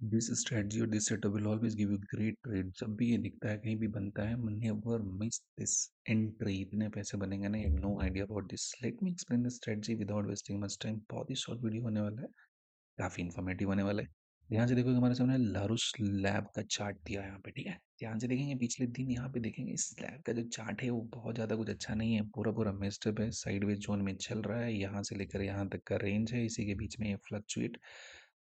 This strategy और this setup will always give you great trade. जब भी ये दिखता है, कहीं भी बनता है, नेवर मिस दिस एंट्री। इतने पैसे बनेंगे ना, no idea about this. Let me explain the strategy without wasting much time. बहुत ही शॉर्ट वीडियो होने वाला है, काफी इन्फॉर्मेटिव होने वाला है। ध्यान से देखो, हमारे सामने लारुस लैब का चार्ट दिया है यहाँ पे, ठीक है। ध्यान से देखेंगे पिछले दिन, यहाँ पे देखेंगे इस लैब का जो चार्ट है वो बहुत ज्यादा कुछ अच्छा नहीं है। पूरा पूरा मेस्टअप है, साइडवेज जोन में चल रहा है। यहाँ से लेकर यहाँ तक का रेंज है, इसी के बीच में ये फ्लक्चुएट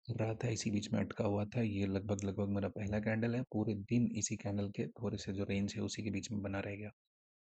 कर रहा था, इसी बीच में अटका हुआ था। ये लगभग लगभग मेरा पहला कैंडल है, पूरे दिन इसी कैंडल के थोड़े से जो रेंज है उसी के बीच में बना रह गया।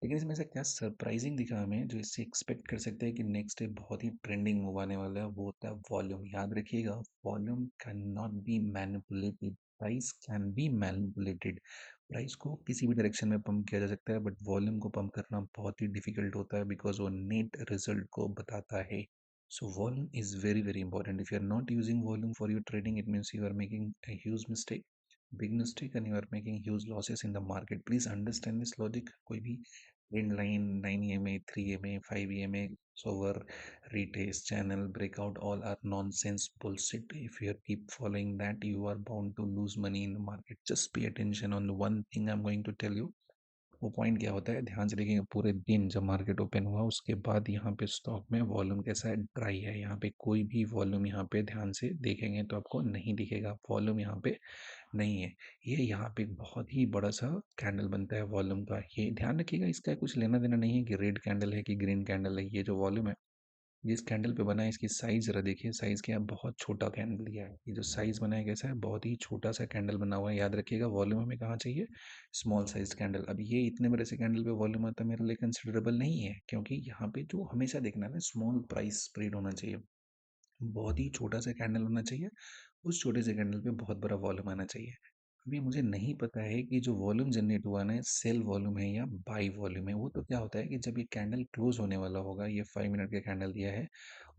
लेकिन इसमें से क्या सरप्राइजिंग दिखा हमें, जो इससे एक्सपेक्ट कर सकते हैं कि नेक्स्ट डे बहुत ही ट्रेंडिंग मूव आने वाला है, वो होता है वॉल्यूम। याद रखिएगा, volume can not be manipulated, price can be manipulated. Price को किसी भी डायरेक्शन में पंप किया जा सकता है, बट वॉल्यूम को पंप करना बहुत ही डिफिकल्ट होता है, बिकॉज वो नेट रिजल्ट को बताता है। So volume is very very important. If you are not using volume for your trading, it means you are making a huge mistake, big mistake, and you are making huge losses in the market. Please understand this logic. कोई भी trend line 9 EMA, 3 EMA, 5 EMA, over retest, channel breakout, all are nonsense bullshit. If you keep following that, you are bound to lose money in the market. Just pay attention on the one thing I'm going to tell you. वो point क्या होता है, ध्यान से देखेंगे। पूरे दिन जब मार्केट ओपन हुआ उसके बाद यहाँ पे स्टॉक में वॉल्यूम कैसा है, ड्राई है। यहाँ पे कोई भी वॉल्यूम, यहाँ पे ध्यान से देखेंगे तो आपको नहीं दिखेगा, वॉल्यूम यहाँ पे नहीं है। ये यहाँ पे एक बहुत ही बड़ा सा कैंडल बनता है वॉल्यूम का, ये ध्यान रखिएगा। इसका कुछ लेना देना नहीं है कि रेड कैंडल है कि ग्रीन कैंडल है। ये जो वॉल्यूम है, जिस कैंडल पे बना है, इसकी साइज जरा देखिए। साइज क्या है, बहुत छोटा कैंडल दिया है। ये जो साइज बना है कैसा है, बहुत ही छोटा सा कैंडल बना हुआ है। याद रखिएगा, वॉल्यूम हमें कहाँ चाहिए, स्मॉल साइज कैंडल। अब ये इतने बड़े से कैंडल पे वॉल्यूम आता मेरे लिए कंसिडरेबल नहीं है, क्योंकि यहाँ पे जो हमेशा देखना है ना, स्मॉल प्राइस स्प्रेड होना चाहिए। बहुत ही छोटा सा कैंडल होना चाहिए, उस छोटे से कैंडल पे बहुत बड़ा वॉल्यूम आना चाहिए। अभी मुझे नहीं पता है कि जो वॉल्यूम जनरेट हुआ ना, सेल वॉल्यूम है या बाई वॉल्यूम है। वो तो क्या होता है कि जब ये कैंडल क्लोज होने वाला होगा, ये 5 मिनट का कैंडल दिया है,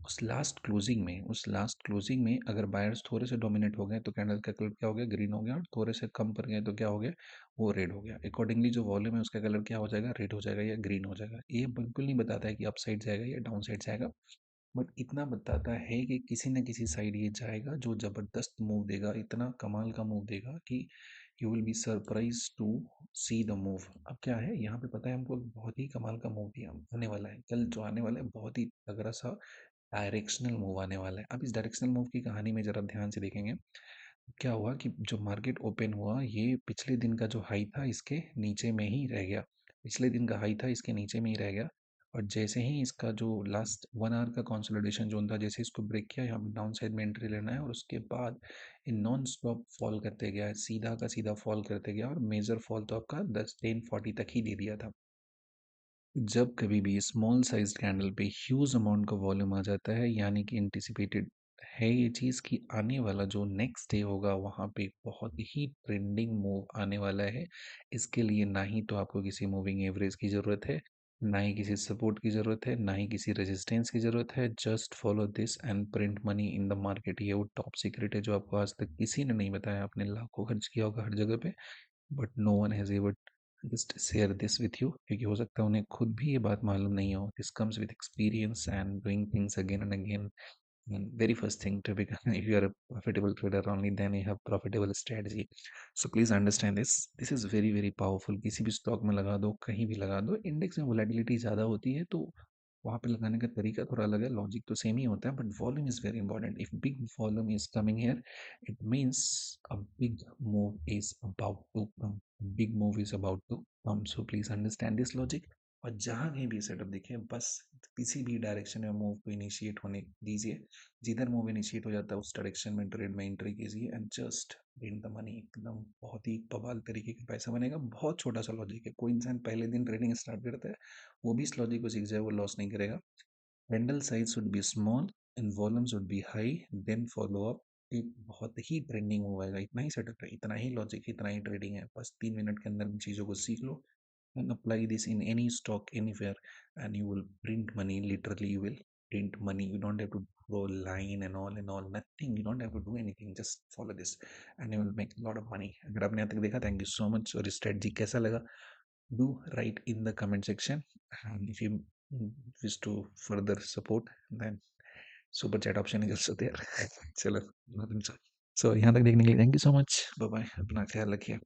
उस लास्ट क्लोजिंग में अगर बायर्स थोड़े से डोमिनेट हो गए तो कैंडल का कलर क्या हो गया, ग्रीन हो गया। और थोड़े से कम पर गए तो क्या हो गया, वो रेड हो गया। अकॉर्डिंगली जो वॉल्यूम है उसका कलर क्या हो जाएगा, रेड हो जाएगा या ग्रीन हो जाएगा। ये बिल्कुल नहीं बताता है कि अप साइड जाएगा या डाउन साइड जाएगा, बट इतना बताता है कि किसी न किसी साइड ये जाएगा, जो ज़बरदस्त मूव देगा, इतना कमाल का मूव देगा कि you will be surprise to see the move. अब क्या है यहाँ पे, पता है हमको, बहुत ही कमाल का मूव दिया आने वाला है कल, जो आने वाला है बहुत ही तगड़ा सा डायरेक्शनल मूव आने वाला है। अब इस डायरेक्शनल मूव की कहानी में जरा ध्यान से देखेंगे। क्या हुआ कि जो मार्केट ओपन हुआ, ये पिछले दिन का जो हाई था इसके नीचे में ही रह गया। पिछले दिन का हाई था, इसके नीचे में ही रह गया। और जैसे ही इसका जो लास्ट 1 आवर का कंसोलिडेशन जोन था, जैसे इसको ब्रेक किया, यहाँ पे डाउन साइड में एंट्री लेना है। और उसके बाद ये नॉन स्टॉप फॉल करते गया है, सीधा का सीधा फॉल करते गया। और मेजर फॉल तो आपका 10-10-40 तक ही दे दिया था। जब कभी भी स्मॉल साइज कैंडल पे ह्यूज अमाउंट का वॉल्यूम आ जाता है, यानी कि एंटिसिपेटेड है ये चीज़ कि आने वाला जो नेक्स्ट डे होगा वहाँ पे बहुत ही ट्रेंडिंग मूव आने वाला है। इसके लिए ना ही तो आपको किसी मूविंग एवरेज की ज़रूरत है, ना ही किसी सपोर्ट की ज़रूरत है, ना ही किसी रेजिस्टेंस की ज़रूरत है। Just follow this and print money in the market. ये वो टॉप सीक्रेट है जो आपको आज तक किसी ने नहीं बताया। आपने लाखों खर्च किया होगा हर जगह पे, but no one has ever just share this with you, क्योंकि हो सकता है उन्हें खुद भी ये बात मालूम नहीं हो। This comes with experience and doing things again and again. And very first thing to become, if you are a profitable trader, only then you have profitable strategy. So please understand this. This is very very powerful. किसी भी stock में लगा दो, कहीं भी लगा दो, index में वोलेटिलिटी ज़्यादा होती है तो वहाँ पे लगाने का तरीका थोड़ा अलग है, लॉजिक तो सेम ही होता है, but volume is very important. If big volume is coming here, it means a big move is about to come. Big move is about to come, so please understand this logic. और जहाँ कहीं भी setup दिखे, बस किसी भी direction में move को इनिशिएट होने दीजिए। जिधर मूव इनिशिएट हो जाता है उस डायरेक्शन में ट्रेड में एंट्री कीजिए and just win the money. एकदम बहुत ही बवाल तरीके का पैसा बनेगा। बहुत छोटा सा लॉजिक है, कोई इंसान पहले दिन ट्रेडिंग स्टार्ट करता है, वो भी इस लॉजिक को सीख जाए, वो लॉस नहीं करेगा। Candle size should be small and volume should be high, then follow up. एक बहुत ही ट्रेंडिंग मूव आएगा। इतना ही सेटअप है, इतना ही लॉजिक, इतना ही ट्रेडिंग है। बस 3 मिनट के अंदर इन चीज़ों को सीख लो and apply this in any stock anywhere, and you will print money. Literally you will print money. You don't have to go line and all, nothing. You don't have to do anything, just follow this and you will make a lot of money. अगर आपने यहाँ तक देखा, thank you so much. और strategy कैसा लगा, do write in the comment section, and if you wish to further support, then super chat option is also there. चलो, nothing सो यहाँ तक देखने के लिए thank you so much. Bye bye, अपना ख्याल रखिए।